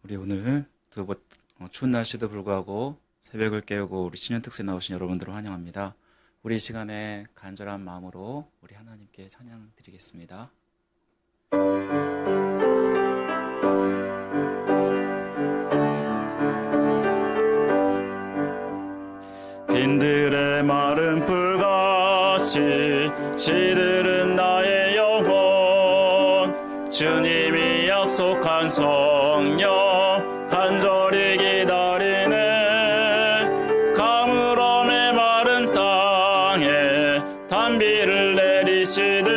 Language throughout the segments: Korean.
우리 오늘 추운 날씨도 불구하고 새벽을 깨우고 우리 신년 특세에 나오신 여러분들을 환영합니다. 우리 이 시간에 간절한 마음으로 우리 하나님께 찬양 드리겠습니다. 빈들의 마른 풀같이 시들은 나의 영혼, 주님이 약속한 성령 간절히 기다리네. 가물어 메마른 땅에 단비를 내리시듯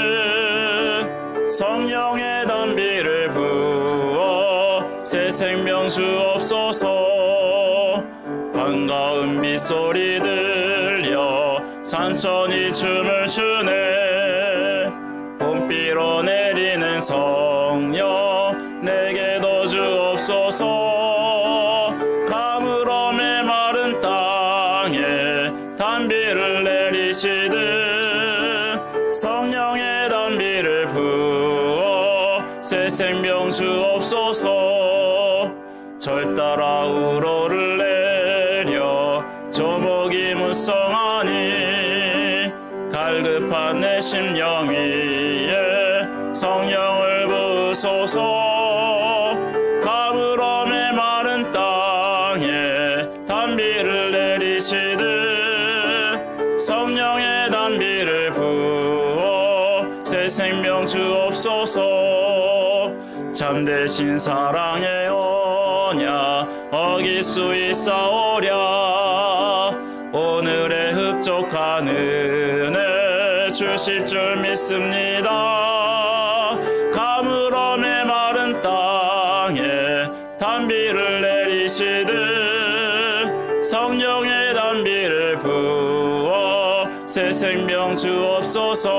성령의 단비를 부어 새 생명 주옵소서. 반가운 빗소리 들려 산천이 춤을 추네. 봄비로 내리는 성령 내게도 주옵소서. 가물어 메마른 땅에 단비를 내리시듯 성령의 단비를 부어 새 생명 주옵소서. 절 따라 우러를 내려 조목이 무성하니 갈급한 내 심령 위에 성령을 부으소서. 가물어 메마른 땅에 단비를 내리시듯 성령의 단비를 부어 새 생명 주옵소서. 참되신 사랑의 언약 어길 수 있사오랴. 오늘의 흡족한 은혜 주실 줄 믿습니다. 가물어 메마른 땅에 단비를 내리시듯 성령의 단비를 부어 새 생명 주옵소서.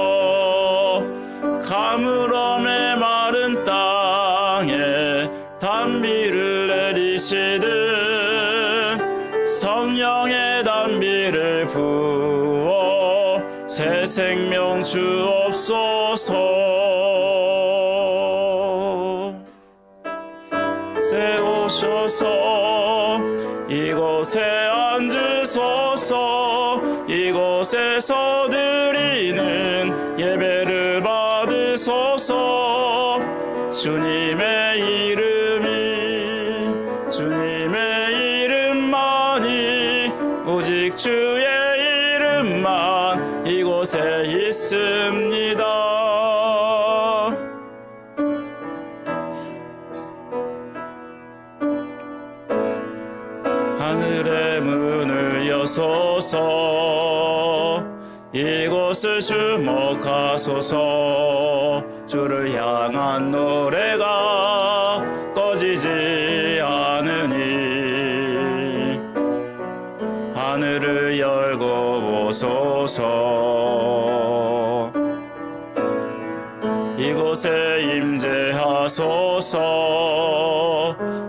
가물어 메마른 땅에 단비를 내리시듯 성령의 단비를 부어 새 생명 주옵소서. 세우셔서 이곳에 앉으소서. 이곳에서 드리는 예배를 받으소서. 주님의 이름만이 오직 주의 이름만 이곳에 있습니다. 하늘의 문을 여소서. 이곳을 주목하소서. 주를 향한 노래가 꺼지지 않으니 하늘을 열고 오소서. 이곳에 임재하소서.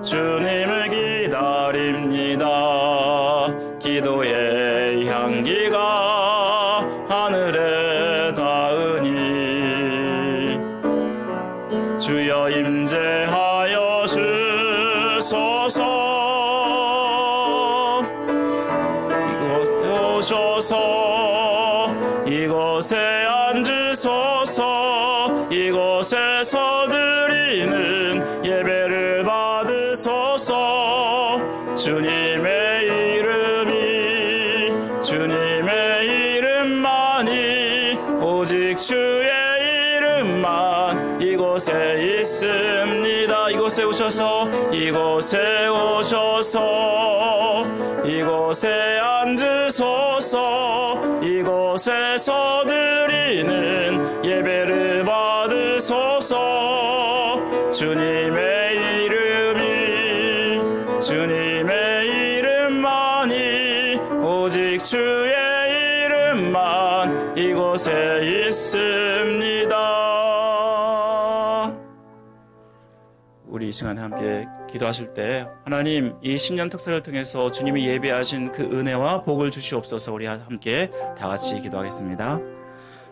주님을 기다립니다. 기도의 향기가 하늘에 닿으니 주여 임재하여 주소서. 이곳에 오셔서 이곳에 앉으소서. 이곳에서 드리는 예배를 받으소서. 주님의 이름만이 오직 주의 이름만 이곳에 있습니다. 이곳에 오셔서 이곳에 앉으소서. 이곳에서 드리는 예배를 받으소서. 주님의 이름만이 오직 주의 이름만 이곳에 있습니다. 우리 이 시간에 함께 기도하실 때 하나님 이 신년 특사를 통해서 주님이 예비하신 그 은혜와 복을 주시옵소서. 우리 함께 다 같이 기도하겠습니다.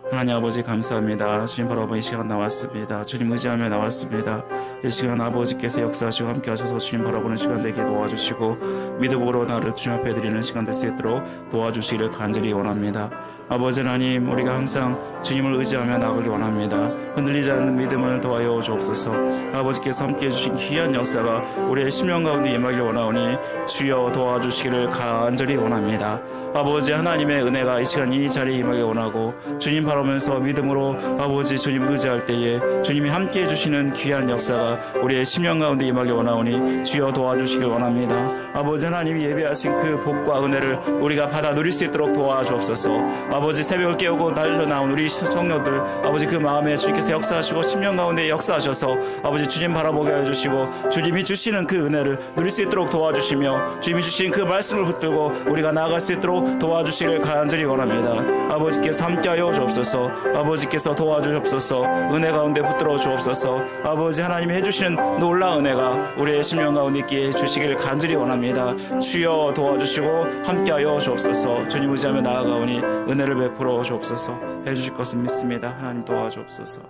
하나님 아버지 감사합니다. 주님 바로 이 시간 나왔습니다. 주님 의지하며 나왔습니다. 이 시간 아버지께서 역사하시고 함께 하셔서 주님 바라보는 시간 되게 도와주시고 믿음으로 나를 주님 앞에 드리는 시간 될 수 있도록 도와주시기를 간절히 원합니다. 아버지 하나님, 우리가 항상 주님을 의지하며 나가길 원합니다. 흔들리지 않는 믿음을 도와여 주옵소서. 아버지께서 함께해 주신 귀한 역사가 우리의 심령 가운데 임하길 원하오니 주여 도와주시기를 간절히 원합니다. 아버지 하나님의 은혜가 이 시간 이 자리에 임하길 원하고 주님 바라보면서 믿음으로 아버지 주님 의지할 때에 주님이 함께해 주시는 귀한 역사가 우리의 심령 가운데 임하길 원하오니 주여 도와주시길 원합니다. 아버지 하나님이 예비하신 그 복과 은혜를 우리가 받아 누릴 수 있도록 도와주옵소서. 아버지 새벽을 깨우고 달려 나온 우리 성녀들 아버지 그 마음에 주님께서 역사하시고 심령 가운데 역사하셔서 아버지 주님 바라보게 해주시고 주님이 주시는 그 은혜를 누릴 수 있도록 도와주시며 주님이 주신 그 말씀을 붙들고 우리가 나아갈 수 있도록 도와주시기를 간절히 원합니다. 아버지께서 함께하여 주옵소서. 아버지께서 도와주옵소서. 은혜 가운데 붙들어 주옵소서. 아버지 하나님이 해주시는 놀라운 은혜가 우리의 심령 가운데 있기에 주시기를 간절히 원합니다. 주여 도와주시고 함께하여 주옵소서. 주님 의지하며 나아가오니 은혜를 베풀어 주옵소서. 해주실 것을 믿습니다. 하나님 도와주옵소서.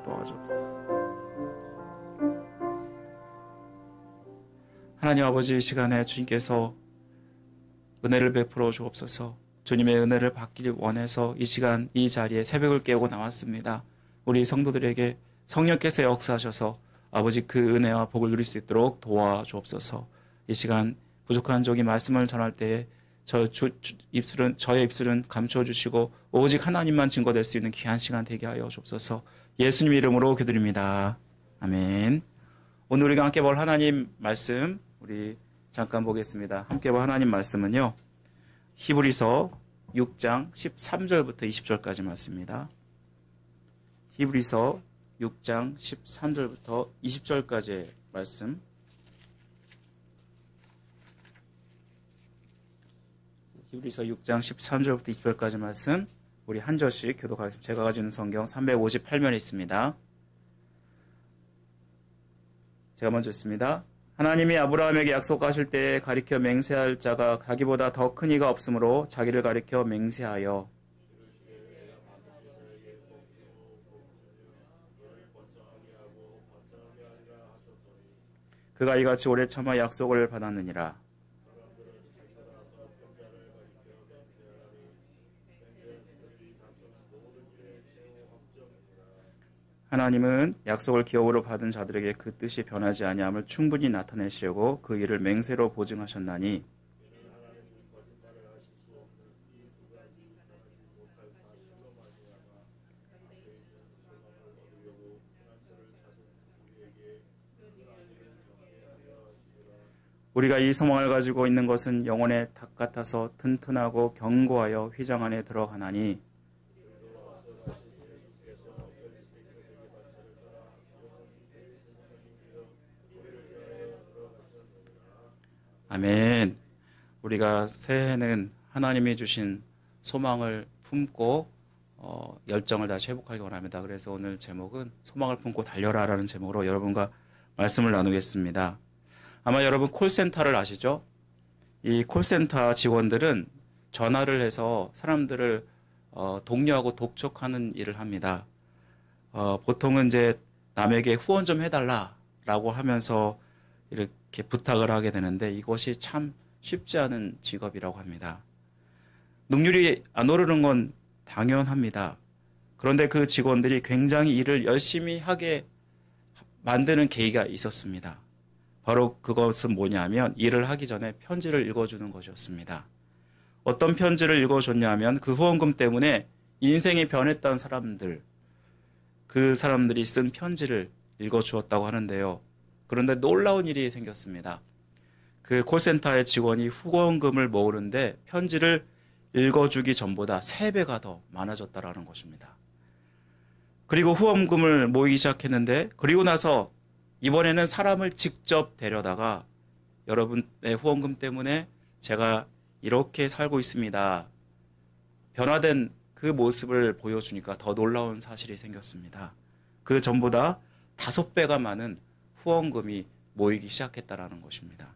하나님 아버지, 이 시간에 주님께서 은혜를 베풀어 주옵소서. 주님의 은혜를 받기를 원해서 이 시간 이 자리에 새벽을 깨우고 나왔습니다. 우리 성도들에게 성령께서 역사하셔서 아버지 그 은혜와 복을 누릴 수 있도록 도와주옵소서. 이 시간 부족한 적이 말씀을 전할 때에 저의 입술은 감추어 주시고 오직 하나님만 증거될 수 있는 귀한 시간 되게 하여 주옵소서. 예수님 이름으로 기도드립니다. 아멘. 오늘 우리가 함께 볼 하나님 말씀 우리 잠깐 보겠습니다. 함께 볼 하나님 말씀은요, 히브리서 6장 13절부터 20절까지 말씀입니다. 히브리서 6장 13절부터 20절까지의 말씀. 히브리서 6장 13절부터 20절까지 말씀 우리 한 절씩 교독하겠습니다. 제가 가지고 있는 성경 358면에 있습니다. 제가 먼저 읽습니다. 하나님이 아브라함에게 약속하실 때에 가리켜 맹세할 자가 자기보다 더 큰 이가 없으므로 자기를 가리켜 맹세하여 그가 이같이 오래 참아 약속을 받았느니라. 하나님은 약속을 기업으로 받은 자들에게 그 뜻이 변하지 아니함을 충분히 나타내시려고 그 일을 맹세로 보증하셨나니 우리가 이 소망을 가지고 있는 것은 영혼의 닭 같아서 튼튼하고 견고하여 휘장 안에 들어가나니 아멘. 우리가 새해는 하나님이 주신 소망을 품고 열정을 다시 회복하기 원합니다. 그래서 오늘 제목은 소망을 품고 달려라라는 제목으로 여러분과 말씀을 나누겠습니다. 아마 여러분 콜센터를 아시죠? 이 콜센터 직원들은 전화를 해서 사람들을 독려하고 독촉하는 일을 합니다. 보통은 이제 남에게 후원 좀 해달라라고 하면서 이렇게 부탁을 하게 되는데 이것이 참 쉽지 않은 직업이라고 합니다. 능률이 안 오르는 건 당연합니다. 그런데 그 직원들이 굉장히 일을 열심히 하게 만드는 계기가 있었습니다. 바로 그것은 뭐냐면 일을 하기 전에 편지를 읽어주는 것이었습니다. 어떤 편지를 읽어줬냐면 그 후원금 때문에 인생이 변했던 사람들, 그 사람들이 쓴 편지를 읽어주었다고 하는데요. 그런데 놀라운 일이 생겼습니다. 그 콜센터의 직원이 후원금을 모으는데 편지를 읽어주기 전보다 3배가 더 많아졌다라는 것입니다. 그리고 후원금을 모이기 시작했는데 그리고 나서 이번에는 사람을 직접 데려다가 여러분의 후원금 때문에 제가 이렇게 살고 있습니다. 변화된 그 모습을 보여주니까 더 놀라운 사실이 생겼습니다. 그 전보다 5배가 많은 후원금이 모이기 시작했다라는 것입니다.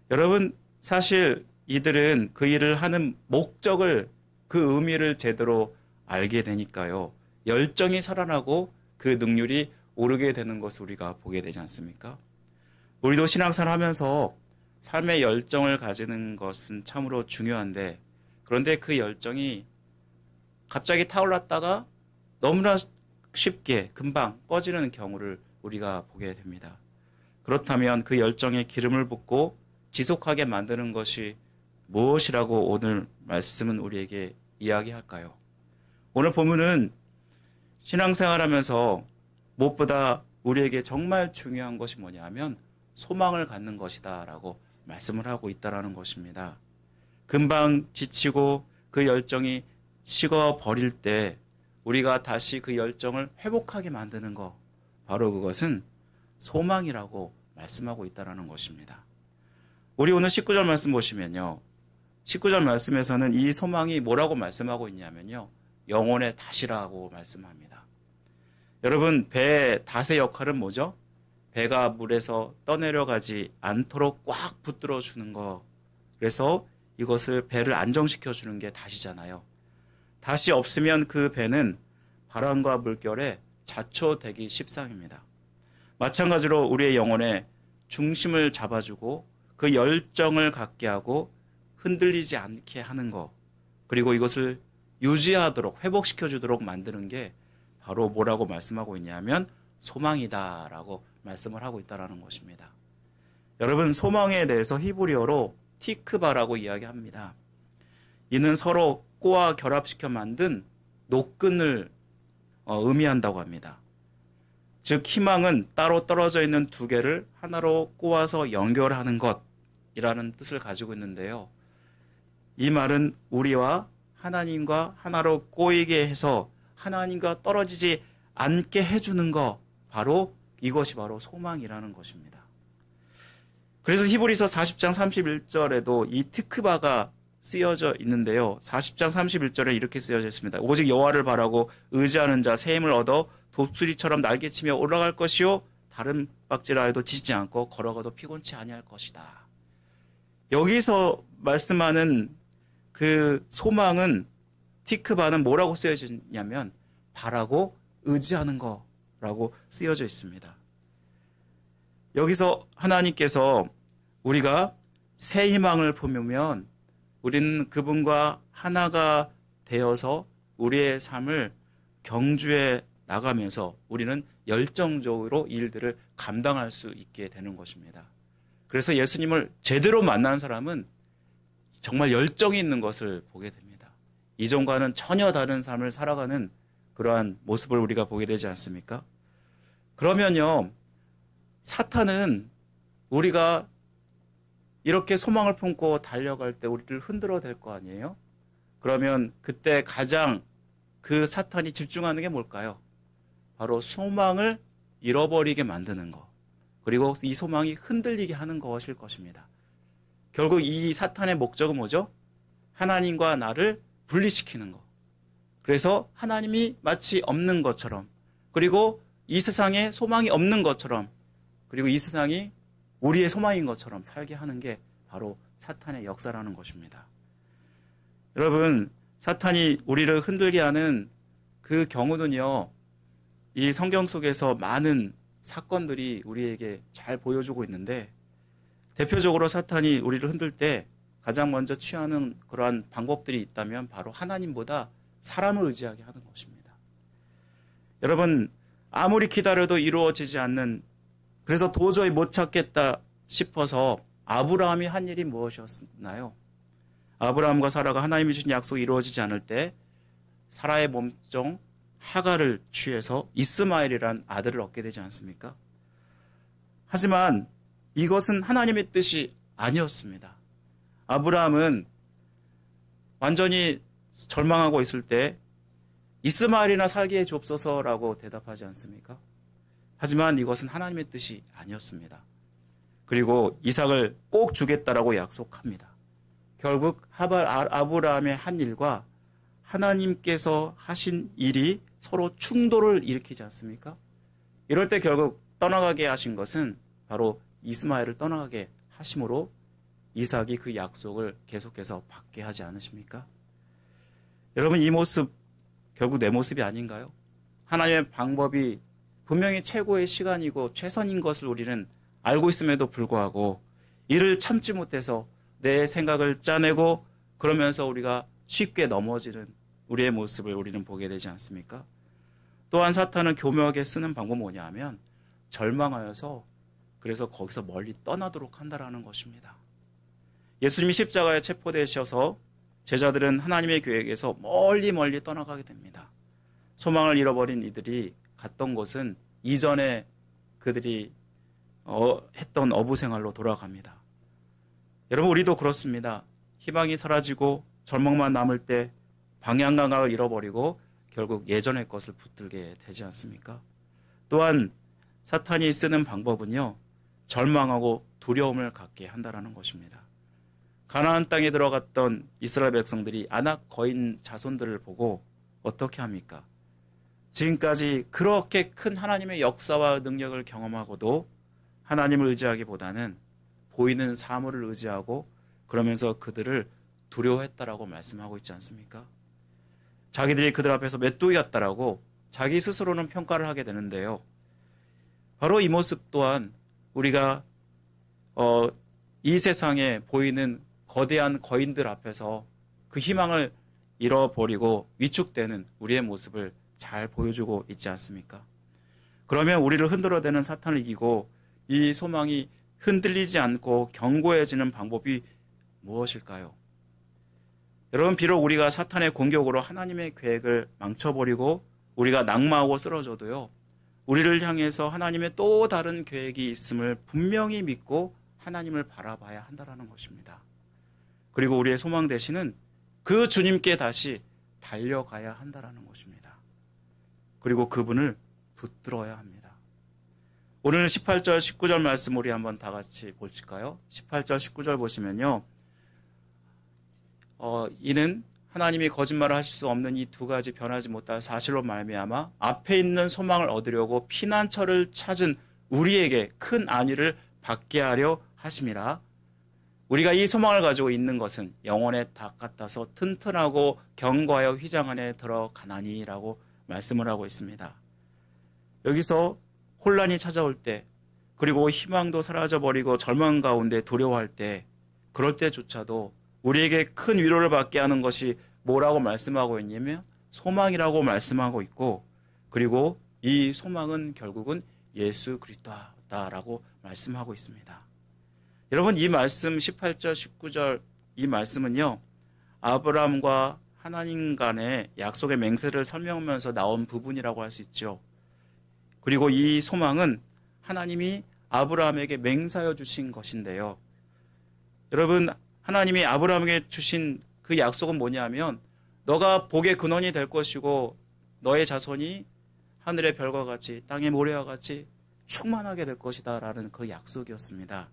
여러분, 사실 이들은 그 일을 하는 목적을, 그 의미를 제대로 알게 되니까요. 열정이 살아나고 그 능률이 오르게 되는 것을 우리가 보게 되지 않습니까? 우리도 신앙생활 하면서 삶의 열정을 가지는 것은 참으로 중요한데, 그런데 그 열정이 갑자기 타올랐다가 너무나 쉽게 금방 꺼지는 경우를 우리가 보게 됩니다. 그렇다면 그 열정에 기름을 붓고 지속하게 만드는 것이 무엇이라고 오늘 말씀은 우리에게 이야기할까요? 오늘 본문은 신앙생활하면서 무엇보다 우리에게 정말 중요한 것이 뭐냐면 소망을 갖는 것이다 라고 말씀을 하고 있다는 것입니다. 금방 지치고 그 열정이 식어버릴 때 우리가 다시 그 열정을 회복하게 만드는 것, 바로 그것은 소망이라고 말씀하고 있다는 것입니다. 우리 오늘 19절 말씀 보시면요, 19절 말씀에서는 이 소망이 뭐라고 말씀하고 있냐면요, 영혼의 닷이라고 말씀합니다. 여러분, 배의 닷의 역할은 뭐죠? 배가 물에서 떠내려가지 않도록 꽉 붙들어 주는 거. 그래서 이것을 배를 안정시켜 주는 게 닷이잖아요. 닷이 없으면 그 배는 바람과 물결에 자초되기 십상입니다. 마찬가지로 우리의 영혼의 중심을 잡아주고 그 열정을 갖게 하고 흔들리지 않게 하는 것, 그리고 이것을 유지하도록 회복시켜 주도록 만드는 게 바로 뭐라고 말씀하고 있냐면 소망이다라고 말씀을 하고 있다는 것입니다. 여러분, 소망에 대해서 히브리어로 티크바라고 이야기합니다. 이는 서로 꼬아 결합시켜 만든 노끈을 의미한다고 합니다. 즉 희망은 따로 떨어져 있는 두 개를 하나로 꼬아서 연결하는 것이라는 뜻을 가지고 있는데요. 이 말은 우리와 하나님과 하나로 꼬이게 해서 하나님과 떨어지지 않게 해주는 것, 바로 이것이 바로 소망이라는 것입니다. 그래서 히브리서 40장 31절에도 이 티크바가 쓰여져 있는데요. 40장 31절에 이렇게 쓰여져 있습니다. 오직 여호와를 바라고 의지하는 자 새 힘을 얻어 독수리처럼 날개치며 올라갈 것이요 다른 박질하여도 지치지 않고 걸어가도 피곤치 아니할 것이다. 여기서 말씀하는 그 소망은, 티크바는 뭐라고 쓰여져 있냐면 바라고 의지하는 거라고 쓰여져 있습니다. 여기서 하나님께서 우리가 새 희망을 품으면 우리는 그분과 하나가 되어서 우리의 삶을 경주해 나가면서 우리는 열정적으로 일들을 감당할 수 있게 되는 것입니다. 그래서 예수님을 제대로 만난 사람은 정말 열정이 있는 것을 보게 됩니다. 이전과는 전혀 다른 삶을 살아가는 그러한 모습을 우리가 보게 되지 않습니까? 그러면요, 사탄은 우리가 이렇게 소망을 품고 달려갈 때 우리를 흔들어 댈 거 아니에요? 그러면 그때 가장 그 사탄이 집중하는 게 뭘까요? 바로 소망을 잃어버리게 만드는 것, 그리고 이 소망이 흔들리게 하는 것일 것입니다. 결국 이 사탄의 목적은 뭐죠? 하나님과 나를 분리시키는 것. 그래서 하나님이 마치 없는 것처럼, 그리고 이 세상에 소망이 없는 것처럼, 그리고 이 세상이 우리의 소망인 것처럼 살게 하는 게 바로 사탄의 역사라는 것입니다. 여러분, 사탄이 우리를 흔들게 하는 그 경우는요, 이 성경 속에서 많은 사건들이 우리에게 잘 보여주고 있는데, 대표적으로 사탄이 우리를 흔들 때 가장 먼저 취하는 그러한 방법들이 있다면 바로 하나님보다 사람을 의지하게 하는 것입니다. 여러분, 아무리 기다려도 이루어지지 않는, 그래서 도저히 못 찾겠다 싶어서 아브라함이 한 일이 무엇이었나요? 아브라함과 사라가 하나님이 주신 약속이 이루어지지 않을 때 사라의 몸종 하갈을 취해서 이스마엘이란 아들을 얻게 되지 않습니까? 하지만 이것은 하나님의 뜻이 아니었습니다. 아브라함은 완전히 절망하고 있을 때 이스마엘이나 살게 해 주옵소서라고 대답하지 않습니까? 하지만 이것은 하나님의 뜻이 아니었습니다. 그리고 이삭을 꼭 주겠다라고 약속합니다. 결국 아브라함의 한 일과 하나님께서 하신 일이 서로 충돌을 일으키지 않습니까? 이럴 때 결국 떠나가게 하신 것은 바로 이스마엘을 떠나가게 하심으로 이삭이 그 약속을 계속해서 받게 하지 않으십니까? 여러분, 이 모습 결국 내 모습이 아닌가요? 하나님의 방법이 분명히 최고의 시간이고 최선인 것을 우리는 알고 있음에도 불구하고 이를 참지 못해서 내 생각을 짜내고 그러면서 우리가 쉽게 넘어지는 우리의 모습을 우리는 보게 되지 않습니까? 또한 사탄은 교묘하게 쓰는 방법은 뭐냐 하면 절망하여서 그래서 거기서 멀리 떠나도록 한다라는 것입니다. 예수님이 십자가에 체포되셔서 제자들은 하나님의 계획에서 멀리 멀리 떠나가게 됩니다. 소망을 잃어버린 이들이 갔던 곳은 이전에 그들이 했던 어부 생활로 돌아갑니다. 여러분, 우리도 그렇습니다. 희망이 사라지고 절망만 남을 때 방향감각을 잃어버리고 결국 예전의 것을 붙들게 되지 않습니까? 또한 사탄이 쓰는 방법은요, 절망하고 두려움을 갖게 한다라는 것입니다. 가나안 땅에 들어갔던 이스라엘 백성들이 아낙 거인 자손들을 보고 어떻게 합니까? 지금까지 그렇게 큰 하나님의 역사와 능력을 경험하고도 하나님을 의지하기보다는 보이는 사물을 의지하고 그러면서 그들을 두려워했다라고 말씀하고 있지 않습니까? 자기들이 그들 앞에서 메뚜기였다라고 자기 스스로는 평가를 하게 되는데요. 바로 이 모습 또한 우리가 이 세상에 보이는 거대한 거인들 앞에서 그 희망을 잃어버리고 위축되는 우리의 모습을 잘 보여주고 있지 않습니까? 그러면 우리를 흔들어대는 사탄을 이기고 이 소망이 흔들리지 않고 견고해지는 방법이 무엇일까요? 여러분, 비록 우리가 사탄의 공격으로 하나님의 계획을 망쳐버리고 우리가 낙마하고 쓰러져도요, 우리를 향해서 하나님의 또 다른 계획이 있음을 분명히 믿고 하나님을 바라봐야 한다는 것입니다. 그리고 우리의 소망 대신은 그 주님께 다시 달려가야 한다는 것입니다. 그리고 그분을 붙들어야 합니다. 오늘 18절, 19절 말씀 우리 한번 다 같이 볼까요? 18절, 19절 보시면요. 이는 하나님이 거짓말을 하실 수 없는 이 두 가지 변하지 못할 사실로 말미암아 앞에 있는 소망을 얻으려고 피난처를 찾은 우리에게 큰 안위를 받게 하려 하심이라. 우리가 이 소망을 가지고 있는 것은 영혼의 닭 같아서 튼튼하고 견고하여 휘장 안에 들어가나니라고 말씀을 하고 있습니다. 여기서 혼란이 찾아올 때, 그리고 희망도 사라져버리고 절망 가운데 두려워할 때, 그럴 때조차도 우리에게 큰 위로를 받게 하는 것이 뭐라고 말씀하고 있냐면 소망이라고 말씀하고 있고, 그리고 이 소망은 결국은 예수 그리스도다라고 말씀하고 있습니다. 여러분, 이 말씀 18절 19절 이 말씀은요, 아브라함과 하나님 간의 약속의 맹세를 설명하면서 나온 부분이라고 할 수 있죠. 그리고 이 소망은 하나님이 아브라함에게 맹세하여 주신 것인데요. 여러분, 하나님이 아브라함에게 주신 그 약속은 뭐냐면 너가 복의 근원이 될 것이고 너의 자손이 하늘의 별과 같이 땅의 모래와 같이 충만하게 될 것이다 라는 그 약속이었습니다.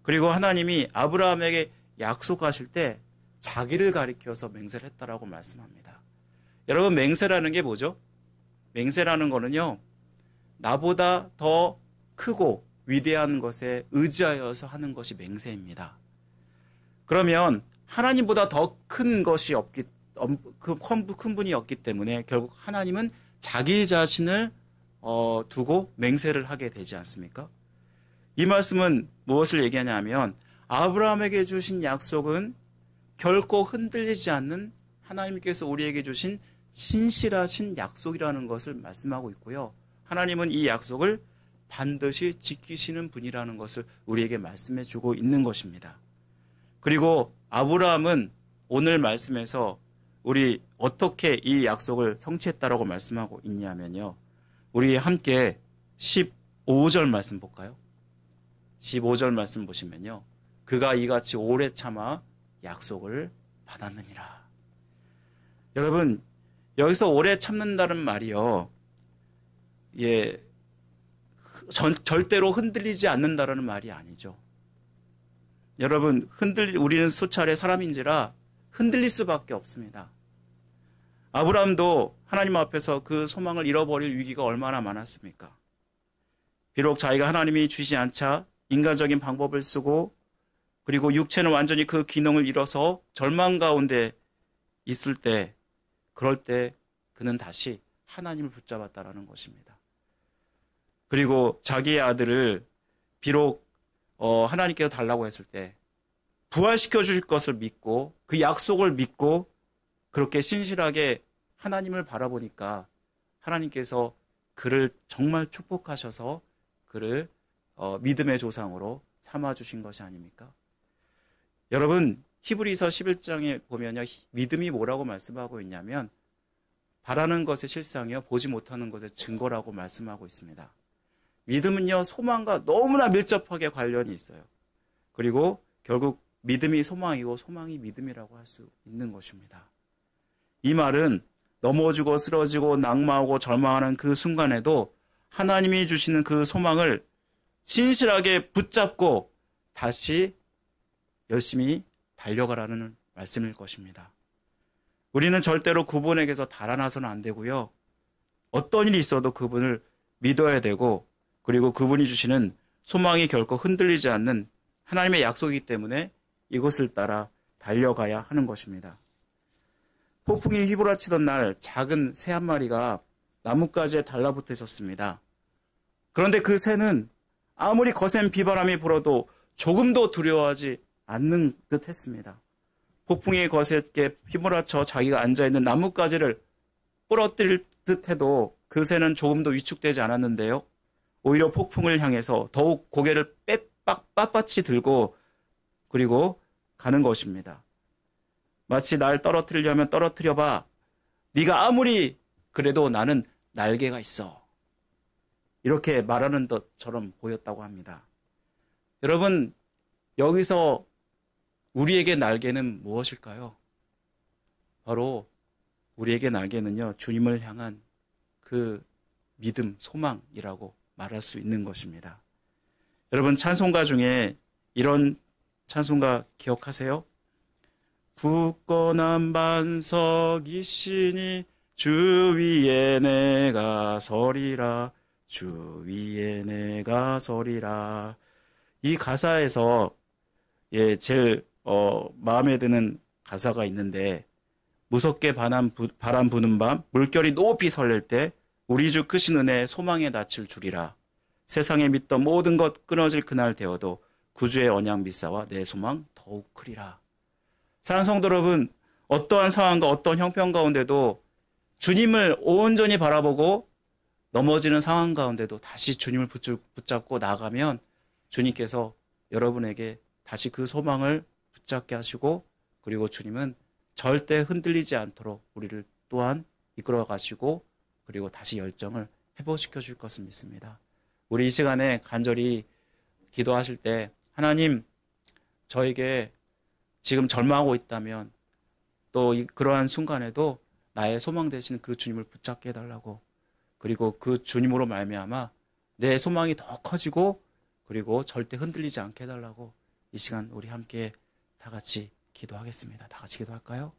그리고 하나님이 아브라함에게 약속하실 때 자기를 가리켜서 맹세를 했다라고 말씀합니다. 여러분, 맹세라는 게 뭐죠? 맹세라는 거는요, 나보다 더 크고 위대한 것에 의지하여서 하는 것이 맹세입니다. 그러면 하나님보다 더 큰 것이 큰 분이 없기 때문에 결국 하나님은 자기 자신을 두고 맹세를 하게 되지 않습니까? 이 말씀은 무엇을 얘기하냐면 아브라함에게 주신 약속은 결코 흔들리지 않는 하나님께서 우리에게 주신 신실하신 약속이라는 것을 말씀하고 있고요. 하나님은 이 약속을 반드시 지키시는 분이라는 것을 우리에게 말씀해 주고 있는 것입니다. 그리고 아브라함은 오늘 말씀에서 우리 어떻게 이 약속을 성취했다라고 말씀하고 있냐면요. 우리 함께 15절 말씀 볼까요? 15절 말씀 보시면요. 그가 이같이 오래 참아 약속을 받았느니라. 여러분, 여기서 오래 참는다는 말이요. 절대로 흔들리지 않는다라는 말이 아니죠. 여러분, 우리는 수차례 사람인지라 흔들릴 수밖에 없습니다. 아브라함도 하나님 앞에서 그 소망을 잃어버릴 위기가 얼마나 많았습니까? 비록 자기가 하나님이 주시지 않자 인간적인 방법을 쓰고 그리고 육체는 완전히 그 기능을 잃어서 절망 가운데 있을 때, 그럴 때 그는 다시 하나님을 붙잡았다라는 것입니다. 그리고 자기의 아들을 비록 하나님께서 달라고 했을 때 부활시켜 주실 것을 믿고 그 약속을 믿고 그렇게 신실하게 하나님을 바라보니까 하나님께서 그를 정말 축복하셔서 그를 믿음의 조상으로 삼아주신 것이 아닙니까? 여러분, 히브리서 11장에 보면요, 믿음이 뭐라고 말씀하고 있냐면 바라는 것의 실상이요 보지 못하는 것의 증거라고 말씀하고 있습니다. 믿음은요 소망과 너무나 밀접하게 관련이 있어요. 그리고 결국 믿음이 소망이고 소망이 믿음이라고 할 수 있는 것입니다. 이 말은 넘어지고 쓰러지고 낙마하고 절망하는 그 순간에도 하나님이 주시는 그 소망을 신실하게 붙잡고 다시 열심히 달려가라는 말씀일 것입니다. 우리는 절대로 그분에게서 달아나서는 안 되고요. 어떤 일이 있어도 그분을 믿어야 되고 그리고 그분이 주시는 소망이 결코 흔들리지 않는 하나님의 약속이기 때문에 이것을 따라 달려가야 하는 것입니다. 폭풍이 휘몰아치던 날 작은 새 한 마리가 나뭇가지에 달라붙어 있었습니다. 그런데 그 새는 아무리 거센 비바람이 불어도 조금도 두려워하지 않는 듯 했습니다. 폭풍이 거세게 휘몰아쳐 자기가 앉아있는 나뭇가지를 부러뜨릴 듯 해도 그 새는 조금도 위축되지 않았는데요. 오히려 폭풍을 향해서 더욱 고개를 빳빳이 들고 그리고 가는 것입니다. 마치 날 떨어뜨리려면 떨어뜨려봐. 네가 아무리 그래도 나는 날개가 있어. 이렇게 말하는 것처럼 보였다고 합니다. 여러분, 여기서 우리에게 날개는 무엇일까요? 바로 우리에게 날개는요, 주님을 향한 그 믿음, 소망이라고 말할 수 있는 것입니다. 여러분, 찬송가 중에 이런 찬송가 기억하세요? 굳건한 반석이시니 주 위에 내가 서리라, 주 위에 내가 서리라. 이 가사에서 제일 마음에 드는 가사가 있는데, 무섭게 바람 부는 밤 물결이 높이 설렐 때 우리 주 크신 은혜 소망의 낯을 주리라. 세상에 믿던 모든 것 끊어질 그날 되어도 구주의 언약 믿사와 내 소망 더욱 크리라. 사랑하는 성도 여러분, 어떠한 상황과 어떤 형편 가운데도 주님을 온전히 바라보고 넘어지는 상황 가운데도 다시 주님을 붙잡고 나가면 주님께서 여러분에게 다시 그 소망을 붙잡게 하시고, 그리고 주님은 절대 흔들리지 않도록 우리를 또한 이끌어 가시고 그리고 다시 열정을 회복시켜 줄 것을 믿습니다. 우리 이 시간에 간절히 기도하실 때, 하나님, 저에게 지금 절망하고 있다면 또 그러한 순간에도 나의 소망 되신 그 주님을 붙잡게 해달라고, 그리고 그 주님으로 말미암아 내 소망이 더 커지고 그리고 절대 흔들리지 않게 해달라고 이 시간 우리 함께 다 같이 기도하겠습니다. 다 같이 기도할까요?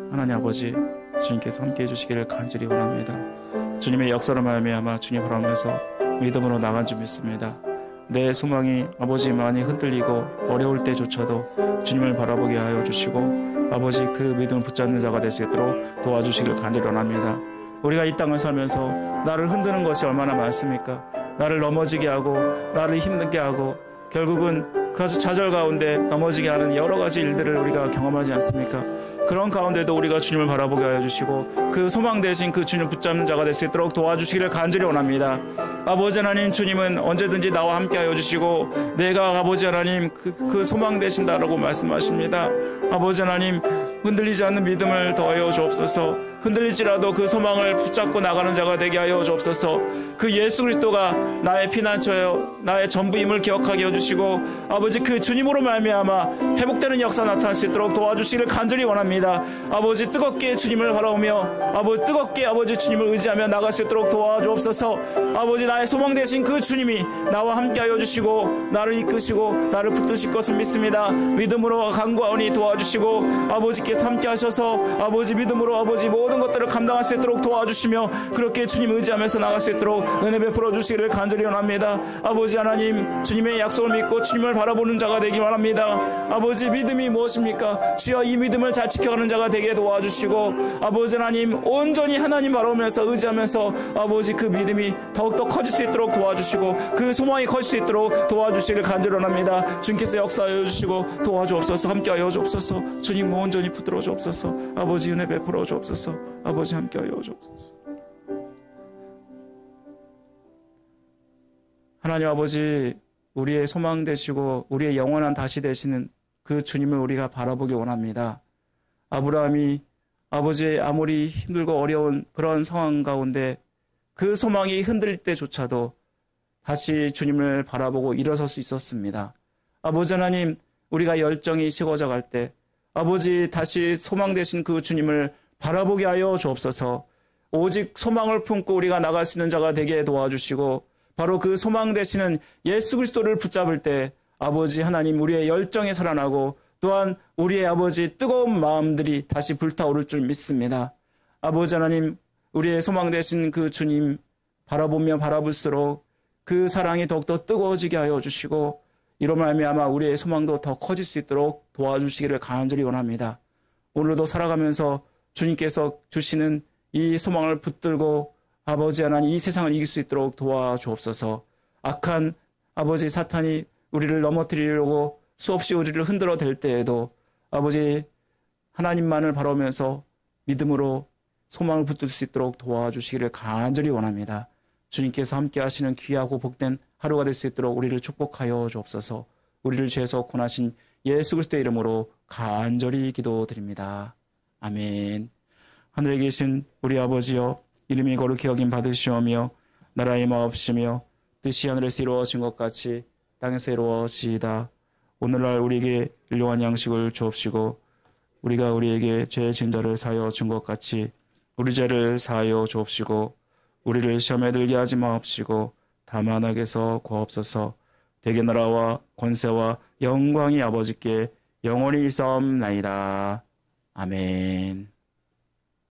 하나님 아버지, 주님께서 함께 해주시기를 간절히 원합니다. 주님의 역사로 말미암아 주님 바라면서 믿음으로 나간 줄 믿습니다. 내 소망이 아버지 많이 흔들리고 어려울 때조차도 주님을 바라보게 하여 주시고 아버지 그 믿음을 붙잡는 자가 될 수 있도록 도와주시기를 간절히 원합니다. 우리가 이 땅을 살면서 나를 흔드는 것이 얼마나 많습니까? 나를 넘어지게 하고 나를 힘들게 하고 결국은 그 좌절 가운데 넘어지게 하는 여러 가지 일들을 우리가 경험하지 않습니까? 그런 가운데도 우리가 주님을 바라보게 하여 주시고 그 소망 대신 그 주님을 붙잡는 자가 될 수 있도록 도와주시기를 간절히 원합니다. 아버지 하나님, 주님은 언제든지 나와 함께 하여 주시고 내가 아버지 하나님 그 소망 되신다라고 말씀하십니다. 아버지 하나님, 흔들리지 않는 믿음을 더하여 주옵소서. 흔들리지라도 그 소망을 붙잡고 나가는 자가 되게 하여 주옵소서. 그 예수 그리스도가 나의 피난처여 나의 전부임을 기억하게 해주시고 아버지 그 주님으로 말미암아 회복되는 역사 나타날 수 있도록 도와주시기를 간절히 원합니다. 아버지, 뜨겁게 주님을 바라보며 아버지 뜨겁게 아버지 주님을 의지하며 나갈 수 있도록 도와주옵소서. 아버지, 나의 소망 되신 그 주님이 나와 함께하여 주시고 나를 이끄시고 나를 붙드실 것을 믿습니다. 믿음으로 간구하오니 도와주시고 아버지께서 함께하셔서 아버지 믿음으로 아버지 모든 것들을 감당할 수 있도록 도와주시며 그렇게 주님 의지하면서 나갈 수 있도록 은혜 베풀어 주시기를 간절히 원합니다. 아버지 하나님, 주님의 약속을 믿고 주님을 바라보는 자가 되기 원합니다. 아버지, 믿음이 무엇입니까? 주여, 이 믿음을 잘 지켜가는 자가 되게 도와주시고 아버지 하나님, 온전히 하나님 바라보면서 의지하면서 아버지 그 믿음이 더욱더 커질 수 있도록 도와주시고 그 소망이 커질 수 있도록 도와주시기를 간절히 원합니다. 주님께서 역사하여 주시고 도와주옵소서. 함께하여 주옵소서. 주님 온전히 붙들어 주옵소서. 아버지 은혜 베풀어 주옵소서. 아버지 함께하여 주옵소서. 하나님 아버지, 우리의 소망 되시고 우리의 영원한 다시 되시는 그 주님을 우리가 바라보기 원합니다. 아브라함이 아버지 아무리 힘들고 어려운 그런 상황 가운데 그 소망이 흔들릴 때조차도 다시 주님을 바라보고 일어설 수 있었습니다. 아버지 하나님, 우리가 열정이 식어져 갈 때 아버지 다시 소망 되신 그 주님을 바라보게 하여 주옵소서. 오직 소망을 품고 우리가 나갈 수 있는 자가 되게 도와주시고 바로 그 소망 되시는 예수 그리스도를 붙잡을 때 아버지 하나님, 우리의 열정이 살아나고 또한 우리의 아버지 뜨거운 마음들이 다시 불타오를 줄 믿습니다. 아버지 하나님, 우리의 소망 되신 그 주님 바라보며 바라볼수록 그 사랑이 더욱더 뜨거워지게 하여 주시고 이로 말미암아 우리의 소망도 더 커질 수 있도록 도와주시기를 간절히 원합니다. 오늘도 살아가면서 주님께서 주시는 이 소망을 붙들고 아버지 하나님, 이 세상을 이길 수 있도록 도와주옵소서. 악한 아버지 사탄이 우리를 넘어뜨리려고 수없이 우리를 흔들어 댈 때에도 아버지 하나님만을 바라보면서 믿음으로 소망을 붙들 수 있도록 도와주시기를 간절히 원합니다. 주님께서 함께 하시는 귀하고 복된 하루가 될 수 있도록 우리를 축복하여 주옵소서. 우리를 죄에서 구원하신 예수 그리스도의 이름으로 간절히 기도드립니다. 아멘. 하늘에 계신 우리 아버지여, 이름이 거룩히 여김 받으시오며 나라의 마옵시며 뜻이 하늘에서 이루어진 것 같이 땅에서 이루어지이다. 오늘날 우리에게 일용할 양식을 주옵시고 우리가 우리에게 죄 지은 자를 사하여 준 것 같이 우리 죄를 사하여 주옵시고 우리를 시험에 들게 하지 마옵시고 다만 악에서 구하옵소서. 대개 나라와 권세와 영광이 아버지께 영원히 있사옵나이다. 아멘.